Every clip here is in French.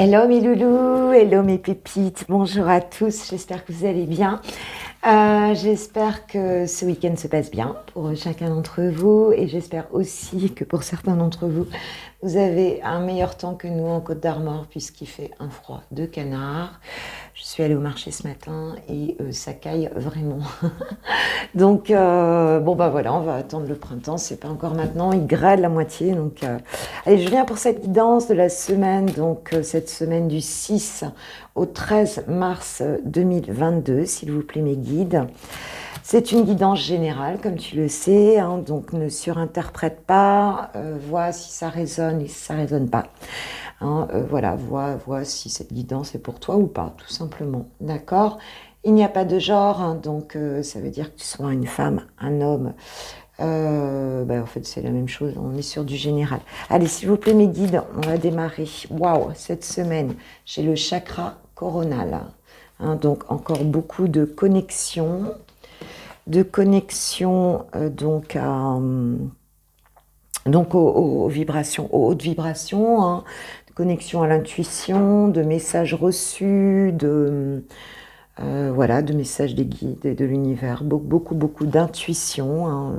Hello mes loulous, hello mes pépites, bonjour à tous, j'espère que vous allez bien. J'espère que ce week-end se passe bien pour chacun d'entre vous et j'espère aussi que pour certains d'entre vous, vous avez un meilleur temps que nous en Côte d'Armor puisqu'il fait un froid de canard. Je suis allée au marché ce matin et ça caille vraiment. Donc bon bah voilà, on va attendre le printemps, c'est pas encore maintenant, il grêle la moitié. Donc allez, je viens pour cette guidance de la semaine, donc cette semaine du 6 au 13 mars 2022, s'il vous plaît mes guides. C'est une guidance générale, comme tu le sais, hein, donc ne surinterprète pas, vois si ça résonne et si ça résonne pas. Hein, voilà, vois si cette guidance est pour toi ou pas, tout simplement. D'accord ? Il n'y a pas de genre, hein, donc ça veut dire que tu sois une femme, un homme. En fait, c'est la même chose, on est sur du général. Allez, s'il vous plaît, mes guides, on va démarrer. Waouh, cette semaine, j'ai le chakra coronal. Hein, donc, encore beaucoup de connexions. Aux vibrations, aux hautes vibrations, hein, de connexion à l'intuition, de messages reçus, de messages des guides et de l'univers, beaucoup d'intuition, hein,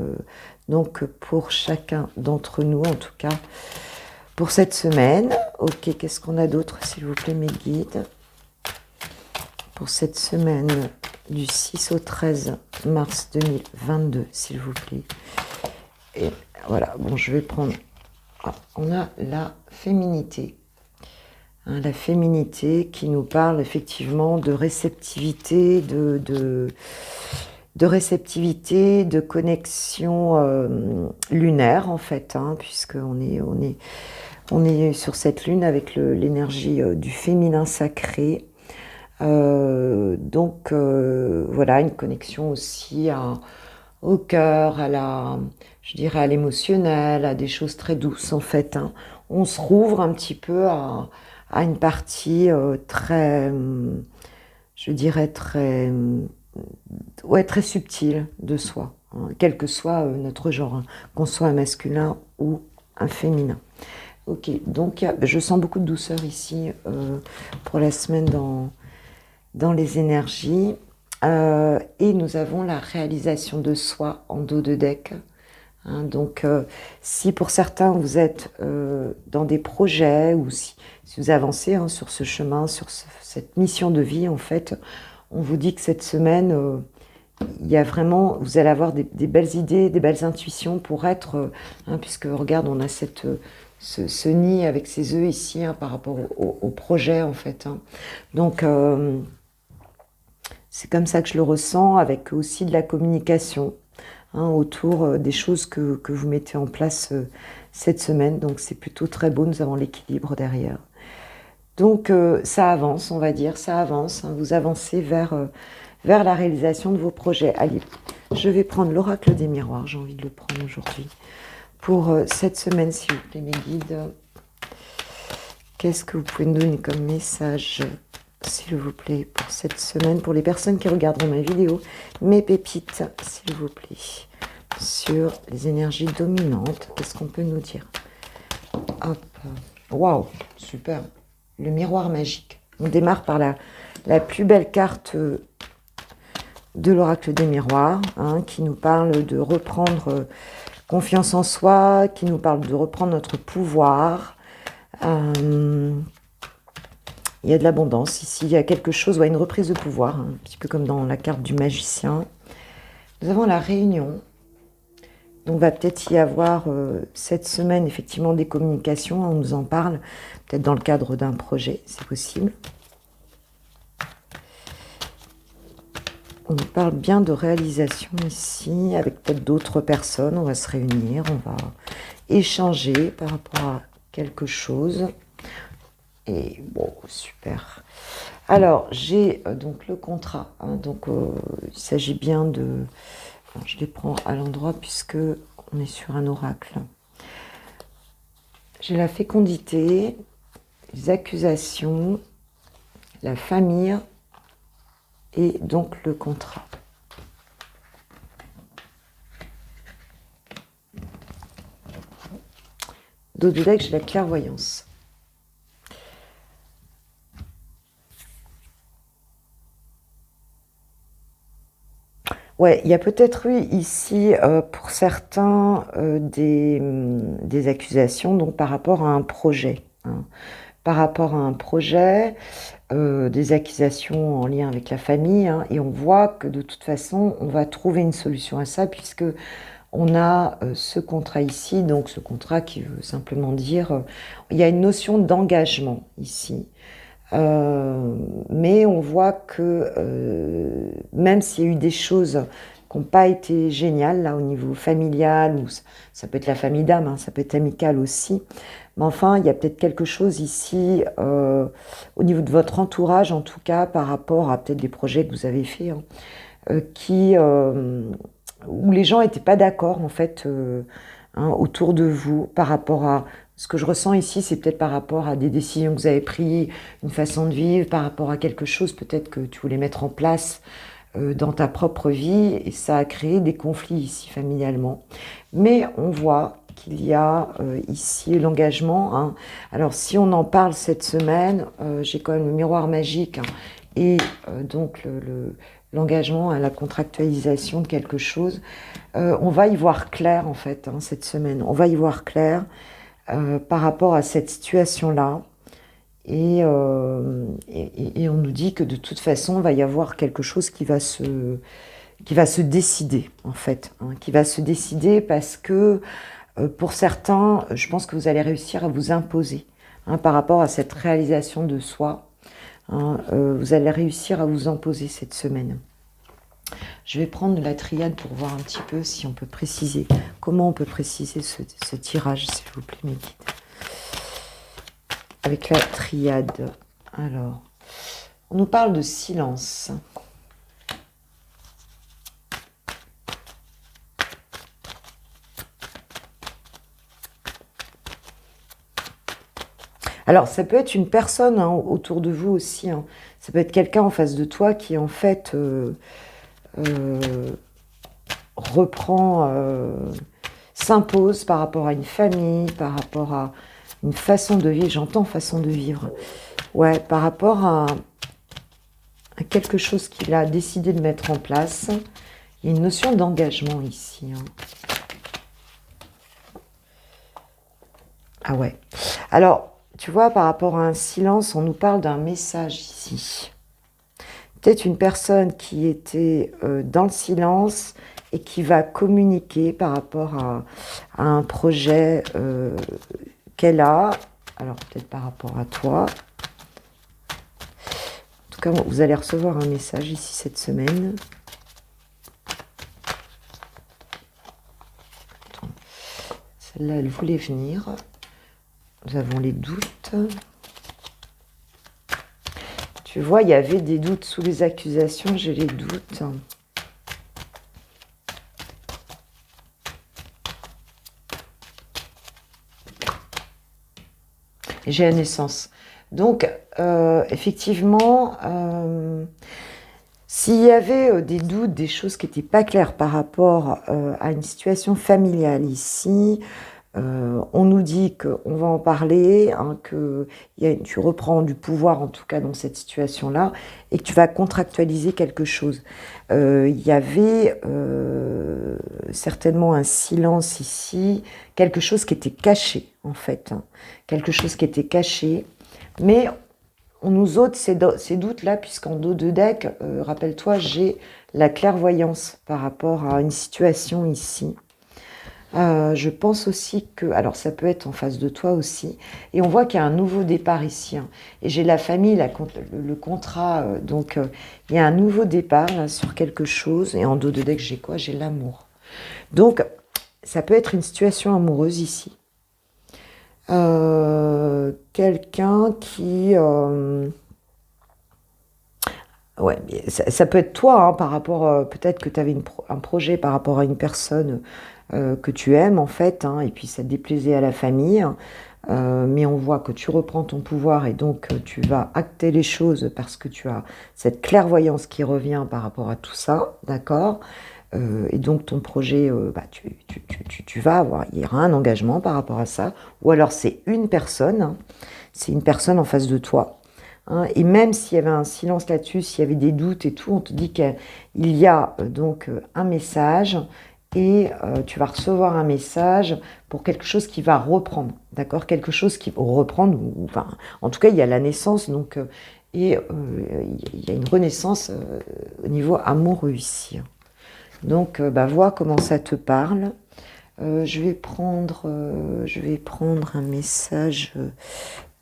donc pour chacun d'entre nous en tout cas pour cette semaine. Ok, qu'est-ce qu'on a d'autre s'il vous plaît mes guides pour cette semaine du 6 au 13 mars 2022 s'il vous plaît. Et voilà, bon je vais prendre, on a la féminité. Hein, la féminité qui nous parle effectivement de réceptivité, de réceptivité, de connexion lunaire en fait, hein, puisqu'on est sur cette lune avec l'énergie du féminin sacré. Voilà, une connexion aussi au cœur, je dirais à l'émotionnel, à des choses très douces en fait. Hein. On se rouvre un petit peu à une partie très, je dirais très subtile de soi, hein, quel que soit notre genre, hein, qu'on soit un masculin ou un féminin. Ok, donc je sens beaucoup de douceur ici pour la semaine dans les énergies. Et nous avons la réalisation de soi en dos de deck. Hein, donc, si pour certains vous êtes dans des projets ou si vous avancez hein, sur ce chemin, sur cette mission de vie, en fait, on vous dit que cette semaine, il y a vraiment, vous allez avoir des belles idées, des belles intuitions pour être, hein, puisque regarde, on a ce nid avec ses œufs ici hein, par rapport au projet, en fait. Hein. Donc, c'est comme ça que je le ressens, avec aussi de la communication. Hein, autour des choses que vous mettez en place cette semaine. Donc c'est plutôt très beau, nous avons l'équilibre derrière. Donc ça avance, on va dire, ça avance. Hein, vous avancez vers la réalisation de vos projets. Allez, je vais prendre l'oracle des miroirs, j'ai envie de le prendre aujourd'hui. Pour cette semaine, s'il vous plaît, mes guides, qu'est-ce que vous pouvez nous donner comme message s'il vous plaît, pour cette semaine, pour les personnes qui regarderont ma vidéo, mes pépites, s'il vous plaît, sur les énergies dominantes, qu'est-ce qu'on peut nous dire? Hop, waouh, super, le miroir magique. On démarre par la plus belle carte de l'oracle des miroirs, hein, qui nous parle de reprendre confiance en soi, qui nous parle de reprendre notre pouvoir. Il y a de l'abondance ici, il y a quelque chose, une reprise de pouvoir, hein, un petit peu comme dans la carte du magicien. Nous avons la réunion. Donc va peut-être y avoir cette semaine effectivement des communications, on nous en parle, peut-être dans le cadre d'un projet, c'est possible. On nous parle bien de réalisation ici, avec peut-être d'autres personnes, on va se réunir, on va échanger par rapport à quelque chose. Et bon, super. Alors, j'ai donc le contrat. Hein, donc, il s'agit bien de... Alors, je les prends à l'endroit puisque on est sur un oracle. J'ai la fécondité, les accusations, la famille et donc le contrat. Dos de deck, j'ai la clairvoyance. Ouais, il y a peut-être eu ici, pour certains, des accusations donc par rapport à un projet, hein. Par rapport à un projet, des accusations en lien avec la famille, hein, et on voit que de toute façon, on va trouver une solution à ça puisque on a, ce contrat ici, donc ce contrat qui veut simplement dire, il y a une notion d'engagement ici. Mais on voit que même s'il y a eu des choses qui n'ont pas été géniales, là, au niveau familial, ou ça peut être la famille d'âme, hein, ça peut être amical aussi, mais enfin, il y a peut-être quelque chose ici, au niveau de votre entourage, en tout cas, par rapport à peut-être des projets que vous avez faits, hein, qui, où les gens n'étaient pas d'accord, en fait, hein, autour de vous, par rapport à ce que je ressens ici, c'est peut-être par rapport à des décisions que vous avez prises, une façon de vivre, par rapport à quelque chose peut-être que tu voulais mettre en place dans ta propre vie, et ça a créé des conflits ici familialement. Mais on voit qu'il y a ici l'engagement, hein. Alors si on en parle cette semaine, j'ai quand même le miroir magique, hein, et donc l'engagement à la contractualisation de quelque chose. On va y voir clair en fait, hein, cette semaine. On va y voir clair par rapport à cette situation-là. Et on nous dit que de toute façon, il va y avoir quelque chose qui va se décider, en fait, hein, qui va se décider parce que pour certains, je pense que vous allez réussir à vous imposer, hein, par rapport à cette réalisation de soi, hein, vous allez réussir à vous imposer cette semaine. Je vais prendre la triade pour voir un petit peu si on peut préciser. Comment on peut préciser ce tirage, s'il vous plaît, mes guides. Avec la triade. Alors, on nous parle de silence. Alors, ça peut être une personne, hein, autour de vous aussi, hein. Ça peut être quelqu'un en face de toi qui, en fait, reprend, s'impose par rapport à une famille, par rapport à une façon de vivre. J'entends façon de vivre. Ouais, par rapport à quelque chose qu'il a décidé de mettre en place. Il y a une notion d'engagement ici, hein. Ah ouais. Alors, tu vois, par rapport à un silence, on nous parle d'un message ici. Peut-être une personne qui était dans le silence et qui va communiquer par rapport à un projet qu'elle a. Alors, peut-être par rapport à toi. En tout cas, vous allez recevoir un message ici cette semaine. Celle-là, elle voulait venir. Nous avons les doutes. Tu vois, il y avait des doutes sous les accusations, j'ai les doutes. J'ai la naissance. Donc, effectivement, s'il y avait des doutes, des choses qui n'étaient pas claires par rapport à une situation familiale ici, on nous dit qu'on va en parler, hein, que tu reprends du pouvoir en tout cas dans cette situation-là et que tu vas contractualiser quelque chose. Il y avait certainement un silence ici, quelque chose qui était caché en fait, hein, quelque chose qui était caché, mais on nous ôte ces doutes-là puisqu'en dos de deck, rappelle-toi, j'ai la clairvoyance par rapport à une situation ici. Je pense aussi que, alors ça peut être en face de toi aussi, et on voit qu'il y a un nouveau départ ici, hein. Et j'ai la famille, le contrat, donc il y a un nouveau départ là, sur quelque chose, et en dos de deck j'ai quoi? J'ai l'amour. Donc ça peut être une situation amoureuse ici. Quelqu'un qui... ouais, ça peut être toi, hein, par rapport, peut-être que tu avais un projet par rapport à une personne que tu aimes en fait, hein, et puis ça te déplaisait à la famille, hein, mais on voit que tu reprends ton pouvoir et donc tu vas acter les choses parce que tu as cette clairvoyance qui revient par rapport à tout ça, d'accord? Et donc ton projet, bah, tu vas avoir, il y aura un engagement par rapport à ça, ou alors c'est une personne, hein, c'est une personne en face de toi. hein. Et même s'il y avait un silence là-dessus, s'il y avait des doutes et tout, on te dit qu'il y a donc un message et tu vas recevoir un message pour quelque chose qui va reprendre, d'accord? Quelque chose qui va reprendre, ou, enfin, en tout cas, il y a la naissance, donc, et il y a une renaissance au niveau amoureux ici. Donc, bah, vois comment ça te parle. Je vais prendre un message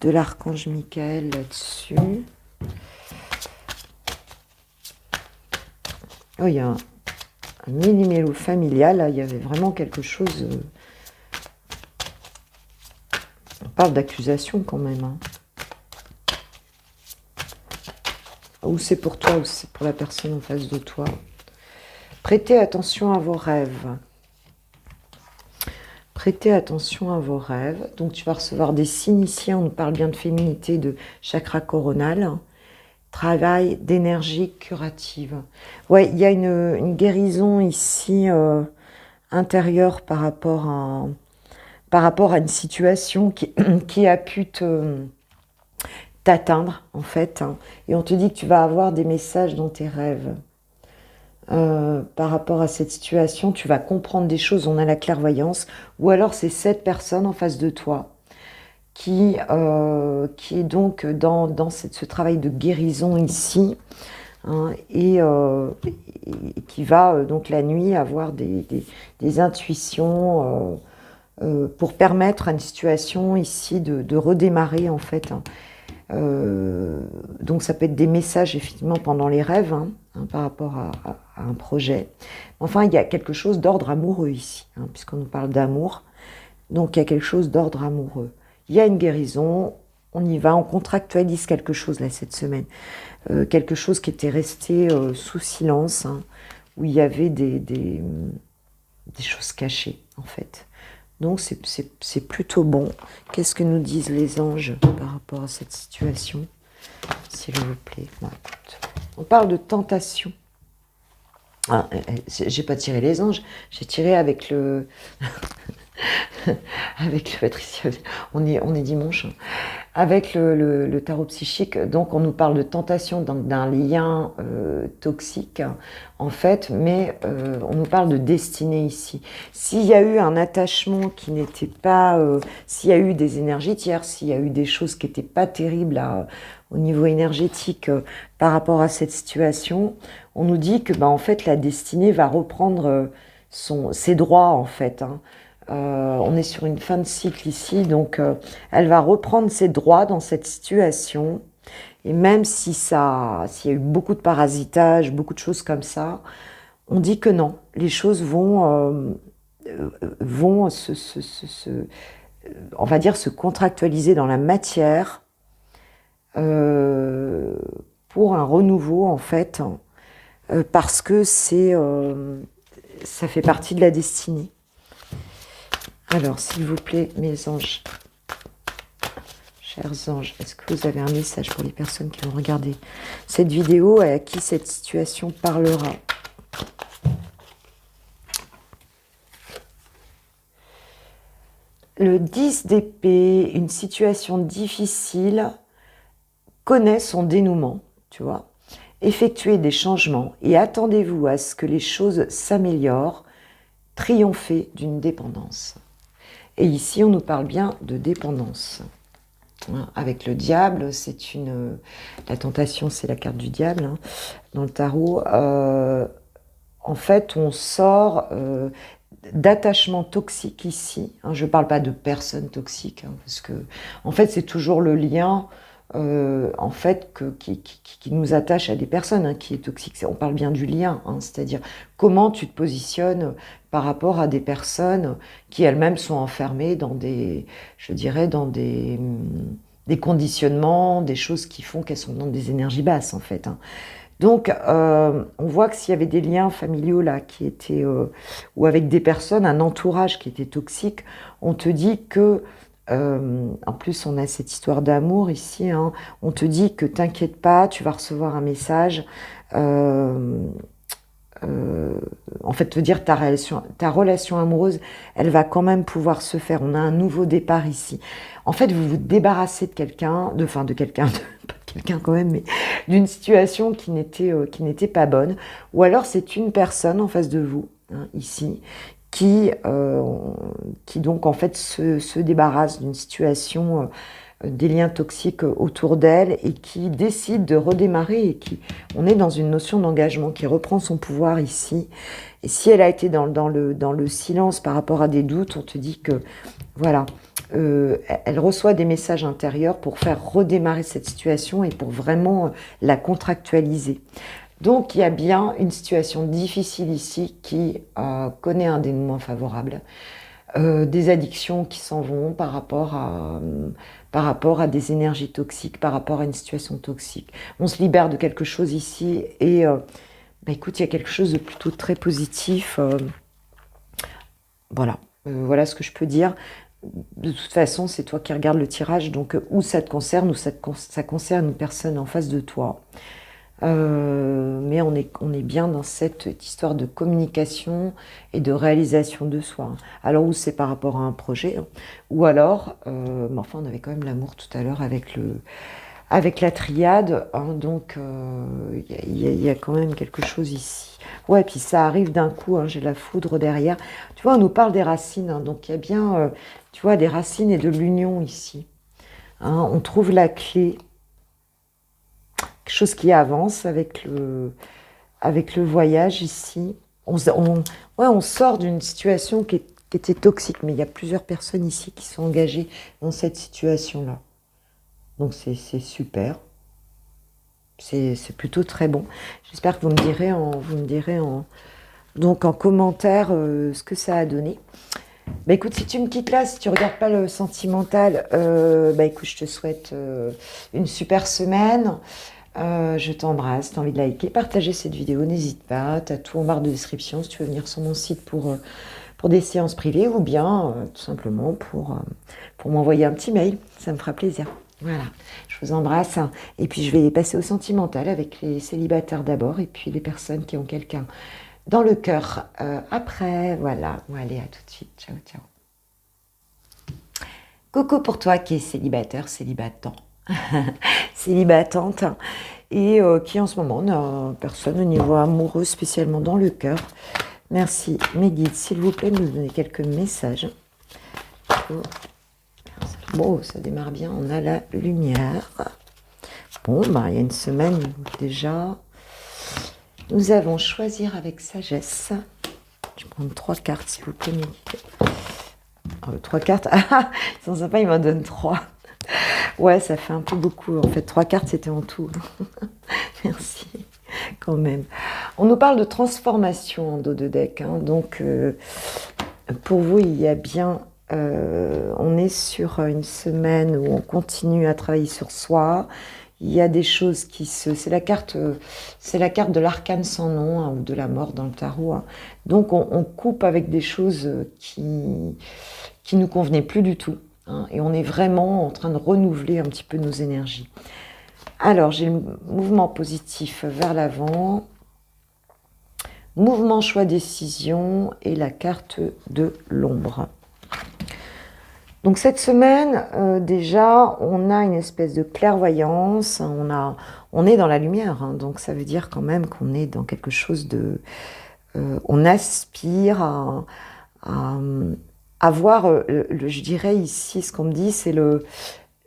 de l'archange Michael là-dessus. Oh, il y a un mini-mélo familial, là, il y avait vraiment quelque chose... on parle d'accusation quand même. Hein. Ou c'est pour toi, ou c'est pour la personne en face de toi. Prêtez attention à vos rêves. Prêtez attention à vos rêves. Donc tu vas recevoir des signes ici, on nous parle bien de féminité, de chakra coronal. Travail d'énergie curative. Ouais, il y a une guérison ici intérieure par rapport à une situation qui a pu t'atteindre en fait. Hein. Et on te dit que tu vas avoir des messages dans tes rêves. Par rapport à cette situation, tu vas comprendre des choses, on a la clairvoyance, ou alors c'est cette personne en face de toi qui est donc dans ce travail de guérison ici, hein, et qui va donc la nuit avoir des intuitions pour permettre à une situation ici de redémarrer en fait. Hein. Donc ça peut être des messages effectivement pendant les rêves, hein, par rapport à un projet. Enfin, il y a quelque chose d'ordre amoureux ici, hein, puisqu'on nous parle d'amour. Donc il y a quelque chose d'ordre amoureux. Il y a une guérison, on y va, on contractualise quelque chose là cette semaine. Quelque chose qui était resté sous silence, hein, où il y avait des choses cachées en fait. Donc c'est plutôt bon. Qu'est-ce que nous disent les anges par rapport à cette situation, s'il vous plaît? Bon, écoute, on parle de tentation. Ah, j'ai pas tiré les anges, j'ai tiré avec le... avec le Patricia, on est dimanche, hein. Avec le tarot psychique, donc on nous parle de tentation, d'un lien toxique en fait, mais on nous parle de destinée ici. S'il y a eu un attachement qui n'était pas, s'il y a eu des énergies tierces, s'il y a eu des choses qui n'étaient pas terribles au niveau énergétique par rapport à cette situation, on nous dit que en fait la destinée va reprendre ses droits en fait. Hein. On est sur une fin de cycle ici, donc elle va reprendre ses droits dans cette situation. Et même si s'il y a eu beaucoup de parasitage, beaucoup de choses comme ça, on dit que non, les choses vont on va dire, se contractualiser dans la matière pour un renouveau en fait, parce que ça fait partie de la destinée. Alors, s'il vous plaît, mes anges, chers anges, est-ce que vous avez un message pour les personnes qui vont regarder cette vidéo et à qui cette situation parlera? Le 10 d'épée, une situation difficile, connaît son dénouement, tu vois. Effectuez des changements et attendez-vous à ce que les choses s'améliorent, triompher d'une dépendance. Et ici, on nous parle bien de dépendance. Avec le diable, la tentation, c'est la carte du diable, hein, dans le tarot. En fait, on sort d'attachement toxique ici. Hein, je ne parle pas de personnes toxiques, hein, parce que, en fait, c'est toujours le lien, en fait, qui nous attache à des personnes, hein, qui est toxique. On parle bien du lien, hein, c'est-à-dire comment tu te positionnes par rapport à des personnes qui elles-mêmes sont enfermées dans des conditionnements, des choses qui font qu'elles sont dans des énergies basses en fait. Hein. Donc on voit que s'il y avait des liens familiaux là qui étaient, ou avec des personnes, un entourage qui était toxique, on te dit que, en plus on a cette histoire d'amour ici, hein, on te dit que t'inquiète pas, tu vas recevoir un message, en fait, te dire ta relation amoureuse, elle va quand même pouvoir se faire. On a un nouveau départ ici. En fait, vous vous débarrassez de quelqu'un, pas de quelqu'un quand même, mais d'une situation qui n'était pas bonne. Ou alors c'est une personne en face de vous, hein, ici, qui donc en fait se débarrasse d'une situation, des liens toxiques autour d'elle et qui décide de redémarrer et on est dans une notion d'engagement qui reprend son pouvoir ici. Et si elle a été dans le silence par rapport à des doutes, on te dit que voilà, elle reçoit des messages intérieurs pour faire redémarrer cette situation et pour vraiment la contractualiser. Donc il y a bien une situation difficile ici qui connaît un dénouement favorable. Des addictions qui s'en vont par rapport à des énergies toxiques, par rapport à une situation toxique. On se libère de quelque chose ici et écoute, il y a quelque chose de plutôt très positif. Voilà, voilà ce que je peux dire. De toute façon, c'est toi qui regardes le tirage, donc ou ça te concerne ou ça concerne une personne en face de toi. Mais on est bien dans cette histoire de communication et de réalisation de soi. Alors, ou c'est par rapport à un projet, hein, ou alors, mais enfin, on avait quand même l'amour tout à l'heure avec la triade, hein, donc il y a quand même quelque chose ici. Ouais, puis ça arrive d'un coup, hein, j'ai la foudre derrière. Tu vois, on nous parle des racines, hein, donc il y a bien, tu vois, des racines et de l'union ici. Hein, on trouve la clé, quelque chose qui avance avec le voyage ici. Ouais, on sort d'une situation qui était toxique, mais il y a plusieurs personnes ici qui sont engagées dans cette situation-là. Donc c'est super. C'est plutôt très bon. J'espère que vous me direz donc en commentaire ce que ça a donné. Bah écoute, si tu me quittes là, si tu regardes pas le sentimental, bah écoute, je te souhaite une super semaine. Je t'embrasse, t'as envie de liker, partager cette vidéo, n'hésite pas, t'as tout en barre de description si tu veux venir sur mon site pour des séances privées ou bien tout simplement pour m'envoyer un petit mail, ça me fera plaisir. Voilà, je vous embrasse et puis je vais passer au sentimental avec les célibataires d'abord et puis les personnes qui ont quelqu'un dans le cœur après. Voilà, bon, allez, à tout de suite, ciao, ciao. Coucou pour toi qui es célibataire, célibatant, célibatante et qui en ce moment n'a personne au niveau amoureux spécialement dans le cœur. Merci mes guides, s'il vous plaît, de nous donner quelques messages. Bon, ça démarre bien, on a la lumière. Bon, bah, il y a une semaine déjà. Nous allons choisir avec sagesse. Je vais prendre 3 cartes, s'il vous plaît, mes guides. 3 cartes. Ah, ils sont sympas, ils m'en donnent 3. Ouais, ça fait un peu beaucoup. En fait, 3 cartes, c'était en tout. Merci, quand même. On nous parle de transformation en dos de deck. Hein. Donc, pour vous, il y a bien... on est sur une semaine où on continue à travailler sur soi. Il y a des choses qui se... C'est la carte de l'arcane sans nom, hein, ou de la mort dans le tarot. Hein. Donc, on coupe avec des choses qui nous convenaient plus du tout. Hein, et on est vraiment en train de renouveler un petit peu nos énergies. Alors, j'ai le mouvement positif vers l'avant, mouvement choix décision et la carte de l'ombre. Donc cette semaine, déjà, on a une espèce de clairvoyance, on est dans la lumière, hein, donc ça veut dire quand même qu'on est dans quelque chose de... on aspire à voir, je dirais ici, ce qu'on me dit, c'est le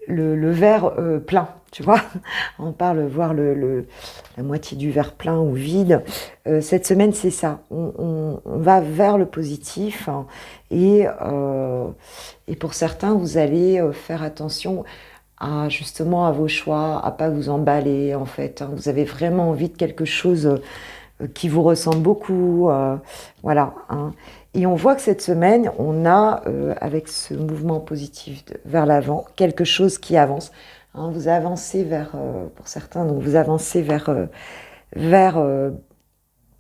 verre plein, tu vois. On parle voir la moitié du verre plein ou vide. Cette semaine, c'est ça. On va vers le positif, hein, et pour certains, vous allez faire attention justement à vos choix, à pas vous emballer en fait. Hein. Vous avez vraiment envie de quelque chose qui vous ressemble beaucoup, voilà. Hein. Et on voit que cette semaine, on a, avec ce mouvement positif vers l'avant, quelque chose qui avance. Hein, vous avancez vers, pour certains, donc vous avancez vers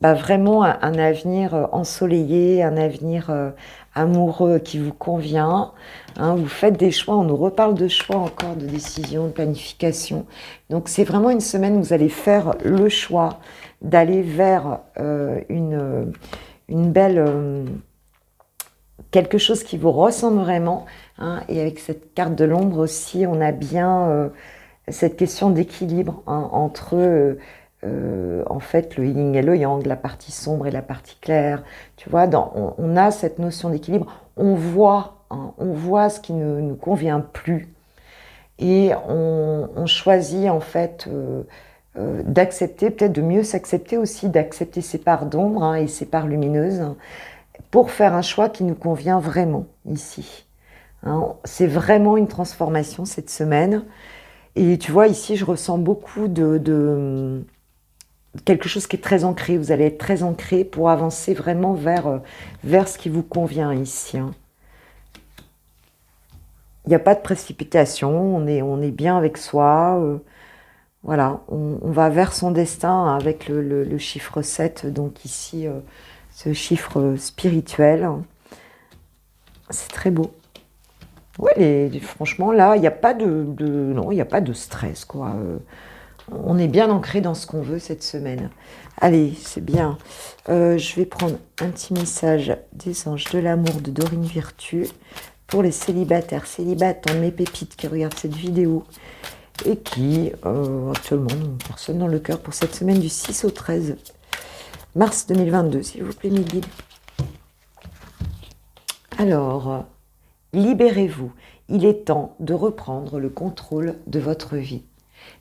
vraiment un avenir ensoleillé, un avenir amoureux qui vous convient. Hein, vous faites des choix, on nous reparle de choix encore, de décision, de planification. Donc c'est vraiment une semaine où vous allez faire le choix d'aller vers une belle... quelque chose qui vous ressemble vraiment. Hein, et avec cette carte de l'ombre aussi, on a bien cette question d'équilibre hein, entre en fait le yin et le yang, la partie sombre et la partie claire. Tu vois, on a cette notion d'équilibre, on voit ce qui ne nous convient plus et on choisit en fait d'accepter, peut-être de mieux s'accepter aussi, d'accepter ses parts d'ombre hein, et ses parts lumineuses pour faire un choix qui nous convient vraiment ici. Hein, c'est vraiment une transformation cette semaine. Et tu vois, ici, je ressens beaucoup de quelque chose qui est très ancré. Vous allez être très ancré pour avancer vraiment vers ce qui vous convient ici. Hein. Il n'y a pas de précipitation, on est bien avec soi. Voilà, on va vers son destin avec le chiffre 7, donc ici, ce chiffre spirituel. C'est très beau. Ouais, franchement, là, il n'y a pas non, il n'y a pas de stress, quoi. On est bien ancré dans ce qu'on veut cette semaine. Allez, c'est bien. Je vais prendre un petit message des anges de l'amour de Dorine Virtue pour les célibataires, célibates, mes pépites qui regardent cette vidéo et qui, actuellement, n'ont personne dans le cœur pour cette semaine du 6 au 13 mars 2022, s'il vous plaît, mes guides. Alors, libérez-vous. Il est temps de reprendre le contrôle de votre vie.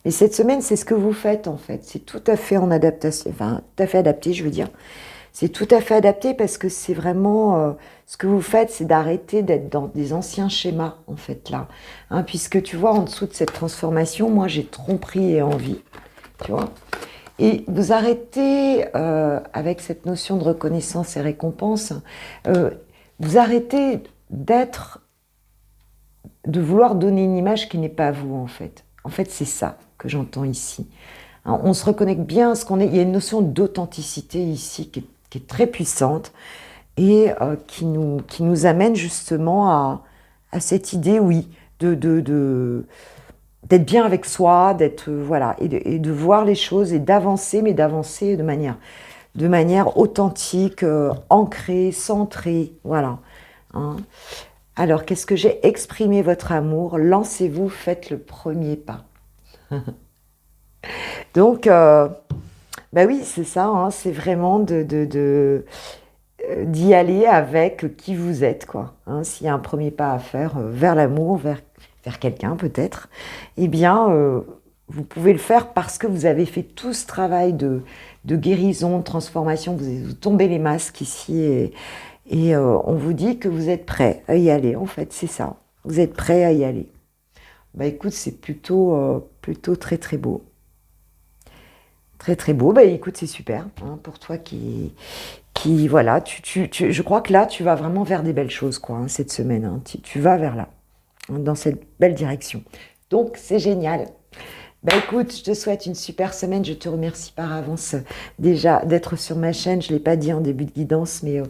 Mais cette semaine, c'est ce que vous faites en fait. C'est tout à fait en adaptation, enfin, tout à fait adapté, je veux dire. C'est tout à fait adapté parce que c'est vraiment ce que vous faites, c'est d'arrêter d'être dans des anciens schémas en fait là. Hein, puisque tu vois, en dessous de cette transformation, moi j'ai tromperie et envie, tu vois. Et vous arrêtez avec cette notion de reconnaissance et récompense, vous arrêtez de vouloir donner une image qui n'est pas vous en fait. En fait, c'est ça que j'entends ici. Hein, on se reconnecte bien à ce qu'on est. Il y a une notion d'authenticité ici qui est très puissante et qui nous amène justement à cette idée, oui, d'être bien avec soi, d'être voilà, et de voir les choses et d'avancer, mais d'avancer de manière authentique, ancrée, centrée, voilà. Hein. Alors, qu'est-ce que j'ai? Exprimé votre amour, lancez-vous, faites le premier pas. Donc, bah oui, c'est ça, hein, c'est vraiment d'y aller avec qui vous êtes, quoi. Hein, s'il y a un premier pas à faire vers l'amour, vers quelqu'un peut-être, eh bien, vous pouvez le faire parce que vous avez fait tout ce travail de guérison, de transformation, vous tombez les masques ici et on vous dit que vous êtes prêt à y aller, en fait, c'est ça. Vous êtes prêt à y aller. Bah écoute, c'est plutôt très très beau. Très très beau. Bah écoute, c'est super hein, pour toi qui voilà, je crois que là, tu vas vraiment vers des belles choses, quoi, hein, cette semaine. Hein. Tu vas vers là, hein, dans cette belle direction. Donc, c'est génial. Bah écoute, je te souhaite une super semaine. Je te remercie par avance déjà d'être sur ma chaîne. Je ne l'ai pas dit en début de guidance, mais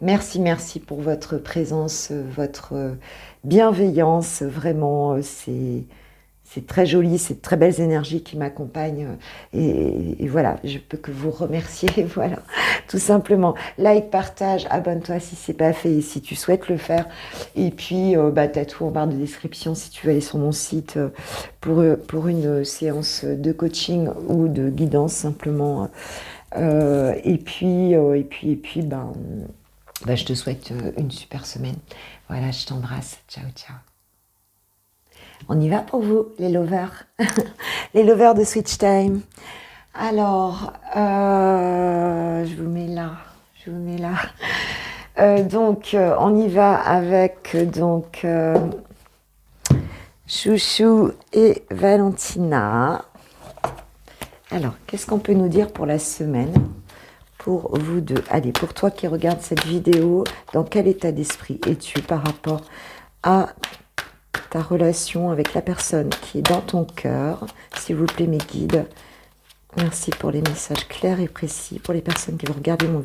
merci pour votre présence, votre bienveillance. Vraiment, c'est très joli, c'est de très belles énergies qui m'accompagnent. Et voilà, je peux que vous remercier. Voilà, tout simplement. Like, partage, abonne-toi si ce n'est pas fait et si tu souhaites le faire. Et puis, tu as tout en barre de description si tu veux aller sur mon site pour une séance de coaching ou de guidance simplement. Et puis, je te souhaite une super semaine. Voilà, je t'embrasse. Ciao, ciao. On y va pour vous, les lovers. Les lovers de Switch Time. Alors, je vous mets là. Donc, on y va avec Chouchou et Valentina. Alors, qu'est-ce qu'on peut nous dire pour la semaine pour vous deux? Allez, pour toi qui regardes cette vidéo, dans quel état d'esprit es-tu par rapport à ta relation avec la personne qui est dans ton cœur? S'il vous plaît, mes guides, merci pour les messages clairs et précis pour les personnes qui vont regarder ma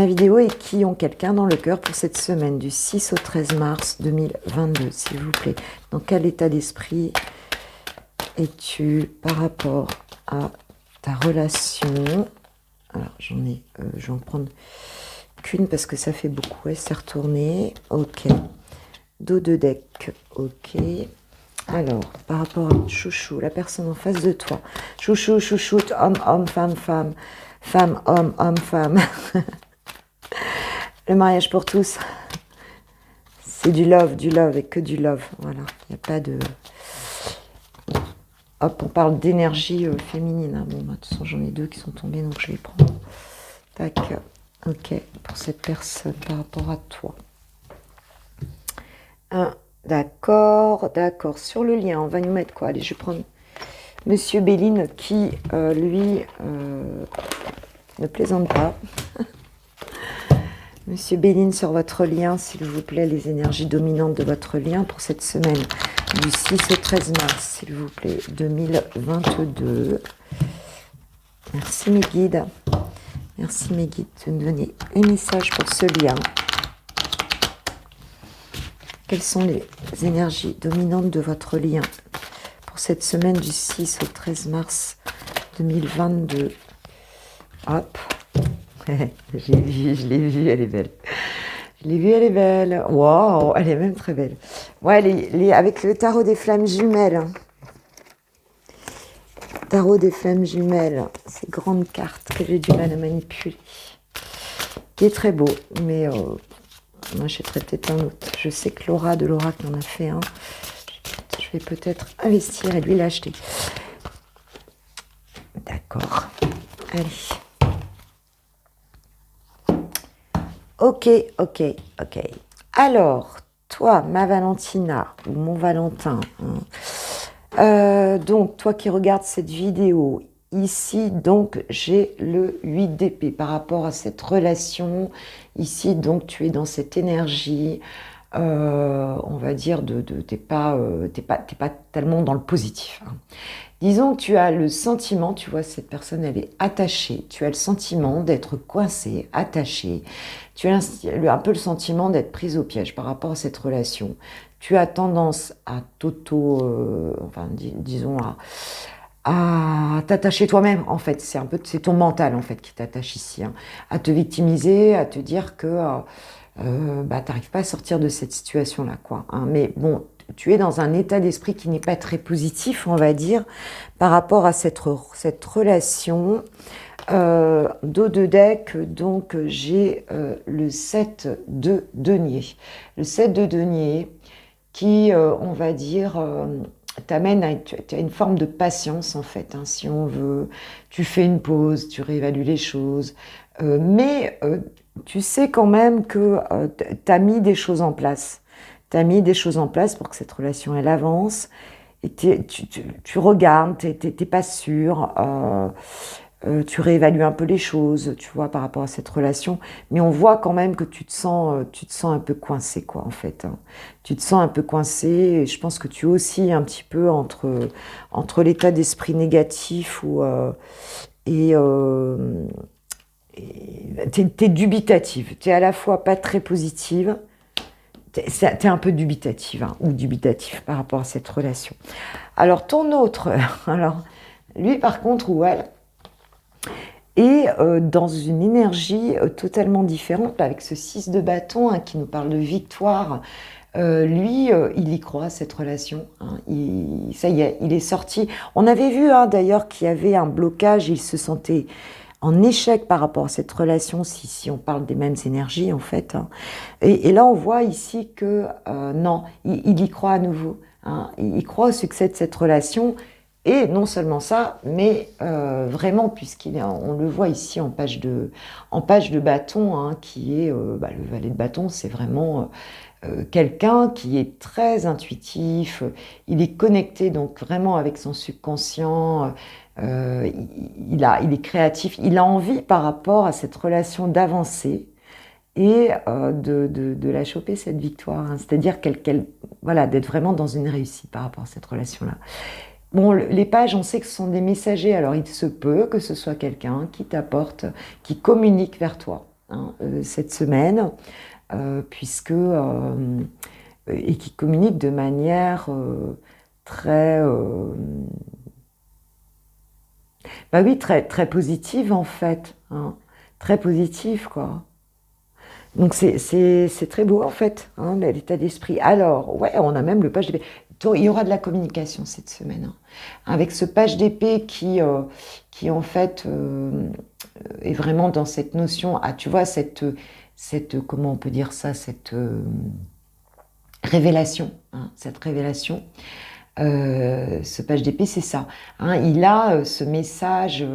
vidéo et qui ont quelqu'un dans le cœur pour cette semaine du 6 au 13 mars 2022, s'il vous plaît. Dans quel état d'esprit es-tu par rapport à ta relation? Alors, je vais en prendre qu'une parce que ça fait beaucoup. Ouais, c'est retourné. Ok. Dos de deck, ok. Alors, par rapport à chouchou, la personne en face de toi. Chouchou, chouchoute, homme, homme, femme, femme. Femme, homme, femme. Le mariage pour tous. C'est du love et que du love. Voilà, il n'y a pas de... Hop, on parle d'énergie féminine. Hein. Bon, bah, de toute façon, j'en ai deux qui sont tombés, donc je vais prendre. Tac, ok, pour cette personne par rapport à toi. D'accord. Sur le lien, on va nous mettre quoi? Allez, je vais prendre Monsieur Béline qui, lui, ne plaisante pas. Monsieur Béline, sur votre lien, s'il vous plaît, les énergies dominantes de votre lien pour cette semaine du 6 au 13 mars, s'il vous plaît, 2022. Merci mes guides. Merci mes guides de me donner un message pour ce lien. Quelles sont les énergies dominantes de votre lien pour cette semaine du 6 au 13 mars 2022? Hop. Je l'ai vue, elle est belle. Je l'ai vue, elle est belle. Waouh, elle est même très belle. Ouais, avec le tarot des flammes jumelles. Tarot des flammes jumelles. Ces grandes cartes que j'ai du mal à manipuler. Qui est très beau, mais moi j'achèterai peut-être un autre. Je sais que Laura de l'Oracle en a fait un. Je vais peut-être investir et lui l'acheter. D'accord. Allez. Ok. Alors, toi, ma Valentina, ou mon Valentin, donc toi qui regardes cette vidéo, ici, donc, j'ai le 8 d'épée par rapport à cette relation. Ici, donc, tu es dans cette énergie, on va dire, t'es pas tellement dans le positif. Hein. Disons que tu as le sentiment, tu vois, cette personne, elle est attachée. Tu as le sentiment d'être coincée, attachée. Tu as un peu le sentiment d'être prise au piège par rapport à cette relation. Tu as tendance à disons, à t'attacher toi-même, en fait. C'est ton mental, en fait, qui t'attache ici. Hein. À te victimiser, à te dire que t'arrives pas à sortir de cette situation-là, quoi. Hein. Mais bon, tu es dans un état d'esprit qui n'est pas très positif, on va dire, par rapport à cette relation. Dos de deck, donc j'ai le 7 de denier. Le 7 de denier qui, on va dire, t'amène à une forme de patience, en fait, hein, si on veut. Tu fais une pause, tu réévalues les choses, mais tu sais quand même que tu as mis des choses en place. Tu as mis des choses en place pour que cette relation, elle avance. Et tu regardes, t'es pas sûr. Tu réévalues un peu les choses, tu vois, par rapport à cette relation. Mais on voit quand même que tu te sens un peu coincé, quoi, en fait. Hein. Tu te sens un peu coincé. Et je pense que tu oscilles un petit peu entre l'état d'esprit négatif et t'es dubitative. T'es à la fois pas très positive. T'es un peu dubitative, hein, ou dubitatif par rapport à cette relation. Alors, ton autre, alors, lui, par contre, ou elle, et dans une énergie totalement différente, avec ce 6 de bâton hein, qui nous parle de victoire, lui, il y croit, cette relation. Hein, ça y est, il est sorti. On avait vu hein, d'ailleurs qu'il y avait un blocage, il se sentait en échec par rapport à cette relation, si on parle des mêmes énergies en fait. Hein. Et là, on voit ici que non, il y croit à nouveau. Hein, il croit au succès de cette relation. Et non seulement ça, mais vraiment, on le voit ici en page de bâton, hein, qui est le valet de bâton, c'est vraiment quelqu'un qui est très intuitif, il est connecté donc vraiment avec son subconscient, il est créatif, il a envie par rapport à cette relation d'avancer et de la choper cette victoire, hein, c'est-à-dire voilà, d'être vraiment dans une réussite par rapport à cette relation-là. Bon, les pages, on sait que ce sont des messagers, alors il se peut que ce soit quelqu'un qui t'apporte, qui communique vers toi hein, cette semaine, et qui communique de manière très, très, très positive en fait, hein, très positive quoi. Donc c'est très beau en fait, hein, l'état d'esprit. Alors, ouais, on a même le page de... il y aura de la communication cette semaine, hein. Avec ce page d'épée qui en fait est vraiment dans cette notion, tu vois, comment on peut dire ça, cette révélation, hein, cette révélation. Ce page d'épée, c'est ça, hein, il a ce message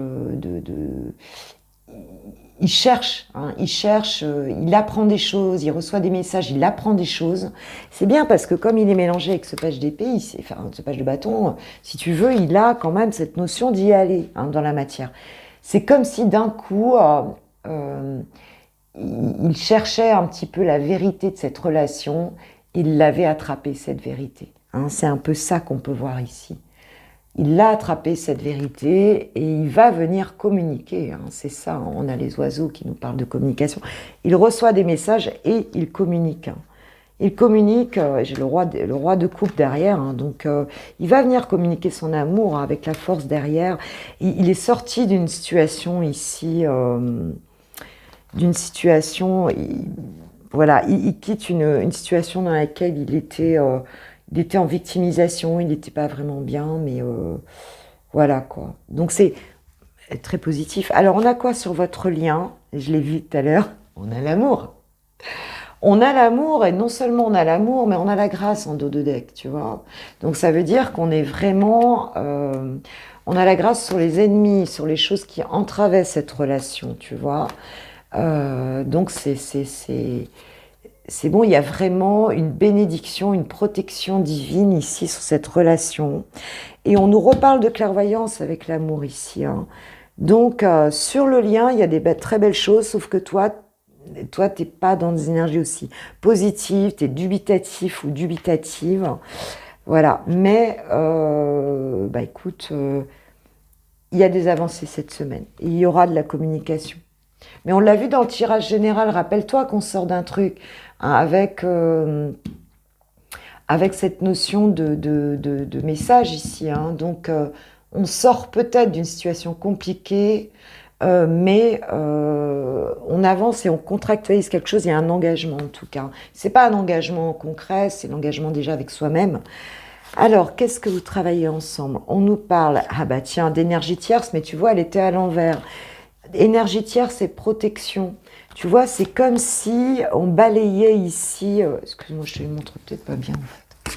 il cherche, hein, il apprend des choses, il reçoit des messages, il apprend des choses. C'est bien parce que comme il est mélangé avec ce page d'épée, enfin ce page de bâton, si tu veux, il a quand même cette notion d'y aller, hein, dans la matière. C'est comme si d'un coup, il cherchait un petit peu la vérité de cette relation, il l'avait attrapée, cette vérité, hein. C'est un peu ça qu'on peut voir ici. Il a attrapé cette vérité et il va venir communiquer, hein. C'est ça, hein. On a les oiseaux qui nous parlent de communication. Il reçoit des messages et il communique, hein. Il communique, j'ai le roi de coupe derrière, hein, donc il va venir communiquer son amour, hein, avec la force derrière. Il est sorti d'une situation ici, voilà, il quitte une situation dans laquelle il était en victimisation, il n'était pas vraiment bien, mais voilà quoi. Donc c'est très positif. Alors on a quoi sur votre lien? Je l'ai vu tout à l'heure, on a l'amour. On a l'amour, et non seulement on a l'amour, mais on a la grâce en dos de deck, tu vois. Donc ça veut dire qu'on est vraiment... on a la grâce sur les ennemis, sur les choses qui entravaient cette relation, tu vois. Donc c'est bon, il y a vraiment une bénédiction, une protection divine ici sur cette relation. Et on nous reparle de clairvoyance avec l'amour ici, hein. Donc sur le lien, il y a des très belles choses, sauf que toi, t'es pas dans des énergies aussi positives, t'es dubitatif ou dubitative. Voilà, mais écoute, il y a des avancées cette semaine. Il y aura de la communication. Mais on l'a vu dans le tirage général, rappelle-toi qu'on sort d'un truc, hein, avec cette notion de message ici, hein. Donc on sort peut-être d'une situation compliquée, mais on avance et on contractualise quelque chose, il y a un engagement en tout cas. C'est pas un engagement concret, c'est l'engagement déjà avec soi-même. Alors, qu'est-ce que vous travaillez ensemble? On nous parle, ah bah tiens, d'énergie tierce, mais tu vois, elle était à l'envers. Énergie tierce, c'est protection. Tu vois, c'est comme si on balayait ici... excuse-moi, je te le montre peut-être pas bien en fait.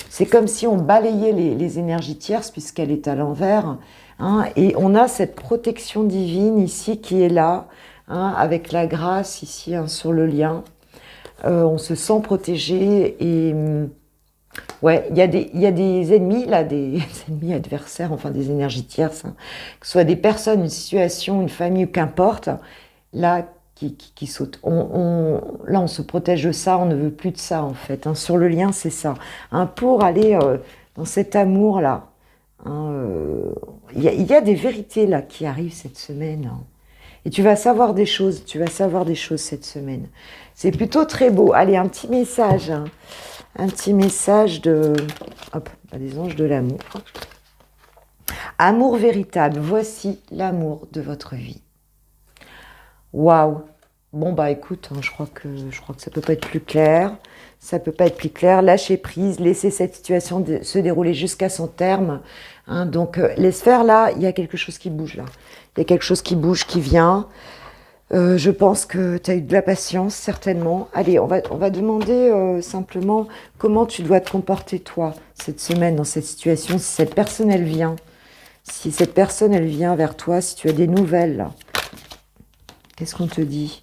C'est comme si on balayait les énergies tierces puisqu'elle est à l'envers, hein, et on a cette protection divine ici qui est là, hein, avec la grâce ici, hein, sur le lien. On se sent protégé et... ouais, il y a des ennemis, là, des ennemis adversaires, enfin des énergies tierces, hein, que ce soit des personnes, une situation, une famille, qu'importe, là, qui sautent. Là, on se protège de ça, on ne veut plus de ça, en fait, hein. Sur le lien, c'est ça, hein, pour aller dans cet amour-là, hein, il y a des vérités, là, qui arrivent cette semaine, hein. Et tu vas savoir des choses, cette semaine. C'est plutôt très beau. Allez, un petit message, hein. Un petit message des anges de l'amour. Amour véritable, voici l'amour de votre vie. Waouh! Bon bah écoute, hein, je crois que ça peut pas être plus clair. Ça peut pas être plus clair. Lâchez prise, laissez cette situation se dérouler jusqu'à son terme, hein. Donc laisse faire là, il y a quelque chose qui bouge là. Il y a quelque chose qui bouge, qui vient. Je pense que tu as eu de la patience, certainement. Allez, on va demander simplement comment tu dois te comporter, toi, cette semaine, dans cette situation. Si cette personne, elle vient. Si cette personne, elle vient vers toi, si tu as des nouvelles, là. Qu'est-ce qu'on te dit?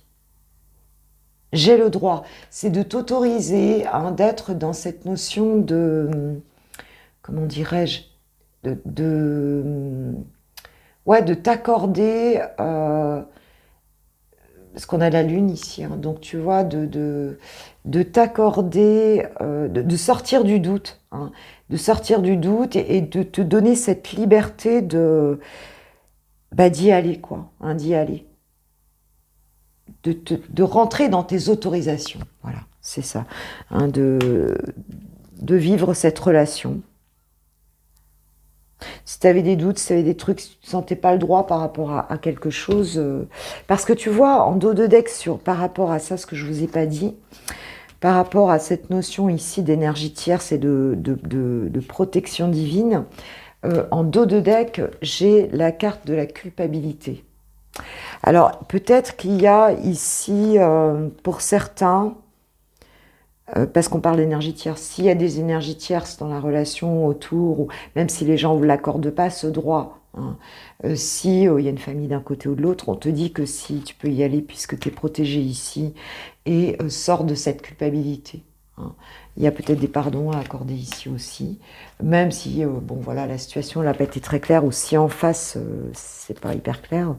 J'ai le droit. C'est de t'autoriser, hein, d'être dans cette notion de... Comment dirais-je? Ouais, de t'accorder... parce qu'on a la lune ici, hein, donc tu vois, de t'accorder, de sortir du doute, hein, de sortir du doute et de te donner cette liberté d'y aller, quoi, hein, d'y aller, de rentrer dans tes autorisations, voilà, c'est ça, hein, de vivre cette relation. Si tu avais des doutes, si tu avais des trucs, si tu ne sentais pas le droit par rapport à quelque chose... parce que tu vois, en dos de deck, par rapport à ça, ce que je ne vous ai pas dit, par rapport à cette notion ici d'énergie tierce et de protection divine, en dos de deck, j'ai la carte de la culpabilité. Alors, peut-être qu'il y a ici, pour certains, parce qu'on parle d'énergie tierce, s'il y a des énergies tierces dans la relation autour, ou même si les gens ne vous l'accordent pas, ce droit, hein, si il y a une famille d'un côté ou de l'autre, on te dit que si tu peux y aller puisque tu es protégé ici, et sors de cette culpabilité. Hein. Il y a peut-être des pardons à accorder ici aussi, même si, bon voilà, la situation n'a pas été très claire, ou si en face, c'est pas hyper clair.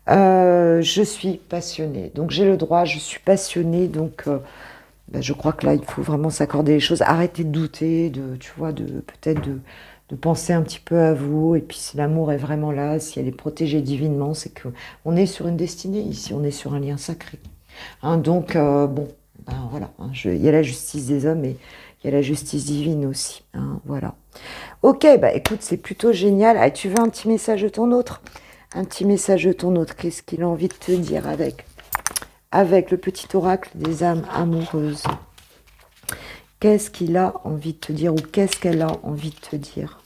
Je suis passionnée, donc j'ai le droit, je suis passionnée, donc ben, je crois que là il faut vraiment s'accorder les choses, arrêter de douter, tu vois, peut-être de penser un petit peu à vous, et puis si l'amour est vraiment là, si elle est protégée divinement, c'est que on est sur une destinée ici, on est sur un lien sacré. Hein, donc bon, ben voilà, hein, il y a la justice des hommes et il y a la justice divine aussi, hein, voilà. Ok, bah écoute, c'est plutôt génial. Ah, tu veux un petit message de ton autre? Un petit message de ton autre, qu'est-ce qu'il a envie de te dire avec le petit oracle des âmes amoureuses? Qu'est-ce qu'il a envie de te dire ou qu'est-ce qu'elle a envie de te dire?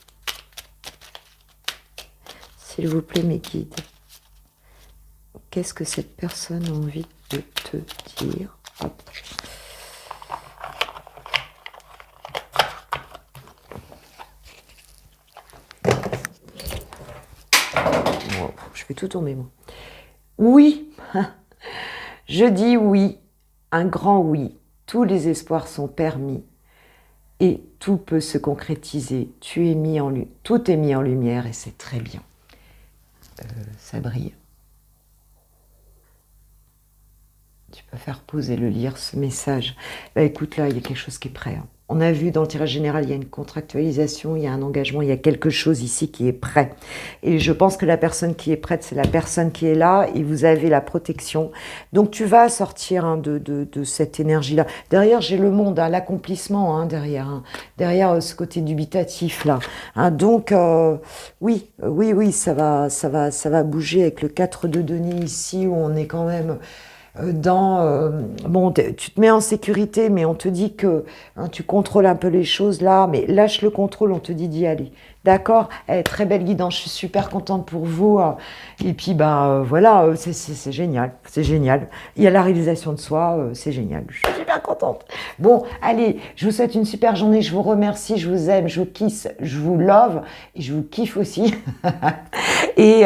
S'il vous plaît, mes guides. Qu'est-ce que cette personne a envie de te dire? Hop. Wow, je fais tout tomber, moi. Oui, je dis oui, un grand oui. Tous les espoirs sont permis et tout peut se concrétiser. Tout est mis en lumière et c'est très bien. Ça brille. Tu peux faire poser, le lire, ce message. Bah, écoute, là, il y a quelque chose qui est prêt. Hein. On a vu dans le tirage général, il y a une contractualisation, il y a un engagement, il y a quelque chose ici qui est prêt. Et je pense que la personne qui est prête, c'est la personne qui est là et vous avez la protection. Donc, tu vas sortir hein, de cette énergie-là. Derrière, j'ai le monde, hein, l'accomplissement hein, derrière. Hein, derrière ce côté dubitatif, là. Hein, donc, oui, ça va bouger avec le 4 de denier ici où on est quand même... bon, tu te mets en sécurité, mais on te dit que hein, tu contrôles un peu les choses là, mais lâche le contrôle, on te dit d'y aller. D'accord? Très belle guidance, je suis super contente pour vous. Et puis, bah voilà, c'est génial, c'est génial. Il y a la réalisation de soi, c'est génial, je suis super contente. Bon, allez, je vous souhaite une super journée, je vous remercie, je vous aime, je vous kiss, je vous love, et je vous kiffe aussi. Et...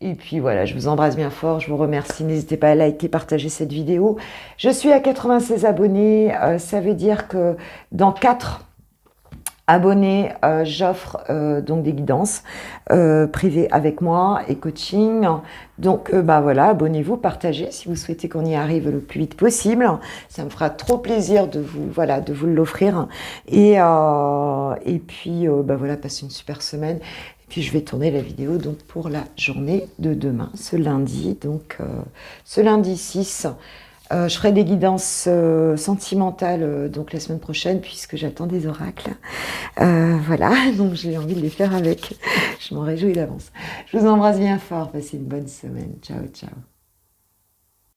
Et puis voilà, je vous embrasse bien fort, je vous remercie. N'hésitez pas à liker, partager cette vidéo. Je suis à 96 abonnés, ça veut dire que dans 4 abonnés, j'offre donc des guidances privées avec moi et coaching. Donc bah voilà, abonnez-vous, partagez si vous souhaitez qu'on y arrive le plus vite possible. Ça me fera trop plaisir de vous l'offrir. Et puis bah voilà, passez une super semaine. Puis je vais tourner la vidéo donc pour la journée de demain, ce lundi, donc ce lundi 6. Je ferai des guidances sentimentales donc la semaine prochaine puisque j'attends des oracles. Voilà, donc j'ai envie de les faire avec. Je m'en réjouis d'avance. Je vous embrasse bien fort, passez une bonne semaine. Ciao, ciao.